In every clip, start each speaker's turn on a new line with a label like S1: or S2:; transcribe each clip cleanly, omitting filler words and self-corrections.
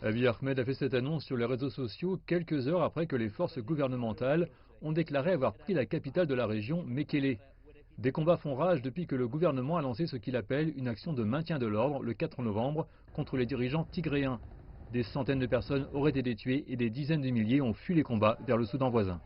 S1: Abiy Ahmed a fait cette annonce sur les réseaux sociaux quelques heures après que les forces gouvernementales ont déclaré avoir pris la capitale de la région, Mekele. Des combats font rage depuis que le gouvernement a lancé ce qu'il appelle une action de maintien de l'ordre le 4 novembre contre les dirigeants tigréens. Des centaines de personnes auraient été tuées et des dizaines de milliers ont fui les combats vers le Soudan voisin.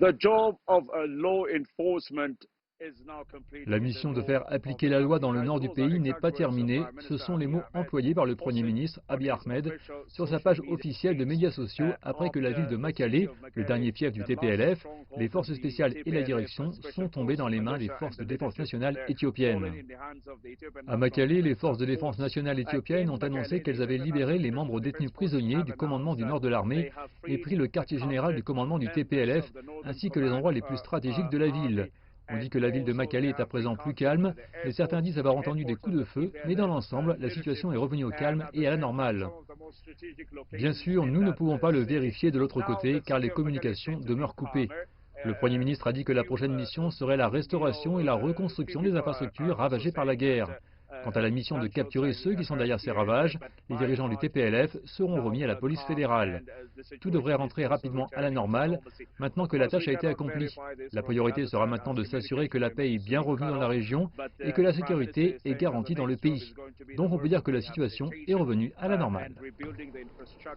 S2: The job of a law enforcement is now
S1: La
S2: completed. The
S1: mission de
S2: law
S1: faire
S2: of
S1: appliquer
S2: the
S1: la loi
S2: country,
S1: dans le
S2: guys,
S1: nord du
S2: those are
S1: pays n'est
S2: exact
S1: pas
S2: words of
S1: terminée,
S2: Prime
S1: ce
S2: Minister
S1: sont les
S2: Abiy
S1: mots
S2: Ahmed,
S1: employés par le Premier
S2: posting
S1: ministre
S2: on
S1: Abiy
S2: his
S1: Ahmed
S2: official
S1: sur sa
S2: social
S1: page
S2: media
S1: officielle de
S2: feeds
S1: médias sociaux après que la ville
S2: after
S1: de
S2: the city
S1: Makale,
S2: of
S1: le
S2: Mekelle,
S1: dernier fief du
S2: the last
S1: TPLF, les
S2: stronghold of
S1: forces
S2: the
S1: spéciales et la
S2: TPLF
S1: direction
S2: special
S1: sont tombés dans
S2: forces
S1: les mains des
S2: militia and
S1: forces
S2: the
S1: de défense
S2: leadership in
S1: nationale
S2: there fallen
S1: éthiopiennes.
S2: in the hands of the Ethiopian
S1: À
S2: National
S1: Makale, les
S2: Defense
S1: forces de défense
S2: Force.
S1: nationale éthiopiennes ont
S2: In
S1: annoncé
S2: Mekelle, the
S1: qu'elles avaient
S2: Ethiopian
S1: libéré
S2: National
S1: les membres
S2: Defense
S1: détenus
S2: Forces
S1: prisonniers
S2: have
S1: du commandement
S2: announced
S1: du
S2: that
S1: nord de l'armée
S2: they have
S1: et
S2: freed
S1: pris le
S2: the
S1: quartier général du
S2: captured
S1: commandement du
S2: members
S1: TPLF
S2: of the Northern
S1: ainsi que les
S2: Command
S1: endroits les plus stratégiques de la ville.
S2: Army,
S1: On dit
S2: and
S1: que la ville de
S2: also
S1: Makale
S2: they
S1: est à
S2: have been
S1: présent plus
S2: captured
S1: calme,
S2: the
S1: mais certains disent avoir entendu des coups
S2: of
S1: de
S2: the
S1: feu, mais dans
S2: TPLF
S1: l'ensemble, la
S2: leadership,
S1: situation est revenue au
S2: and
S1: calme
S2: at the
S1: et à la
S2: same time
S1: normale.
S2: some of the most strategic
S1: Bien
S2: locations
S1: sûr,
S2: in
S1: nous ne
S2: that
S1: pouvons pas le
S2: city.
S1: vérifier de l'autre
S2: Now
S1: côté
S2: the
S1: car
S2: city
S1: les
S2: of Mekelle is
S1: communications
S2: said to be
S1: demeurent coupées.
S2: calmer.
S1: Le Premier ministre a dit que la prochaine mission serait la restauration et la
S2: Few
S1: reconstruction des
S2: people
S1: infrastructures
S2: are also
S1: ravagées par la
S2: saying that
S1: guerre. Quant à la mission de
S2: gunshots
S1: capturer ceux qui sont derrière ces
S2: here and there,
S1: ravages,
S2: but
S1: les
S2: by and
S1: dirigeants du
S2: large it is
S1: TPLF seront
S2: now
S1: remis à la police
S2: calm,
S1: fédérale.
S2: and the
S1: Tout devrait
S2: situation is
S1: rentrer
S2: also
S1: rapidement à la
S2: returning to
S1: normale,
S2: normalcy.
S1: maintenant
S2: Of
S1: que la
S2: course,
S1: tâche
S2: we
S1: a été
S2: cannot
S1: accomplie.
S2: verify this
S1: La
S2: from the
S1: priorité
S2: other
S1: sera
S2: side
S1: maintenant
S2: as
S1: de s'assurer que
S2: communication
S1: la paix est
S2: remains
S1: bien
S2: being
S1: revenue
S2: cut
S1: dans la
S2: off.
S1: région
S2: But
S1: et que la
S2: the Prime Minister
S1: sécurité
S2: is
S1: est
S2: saying that the
S1: garantie dans le
S2: next job
S1: pays.
S2: is going to be the
S1: Donc on peut
S2: work
S1: dire
S2: of
S1: que la situation est
S2: rehabilitation
S1: revenue à la
S2: and
S1: normale.
S2: rebuilding the infrastructure.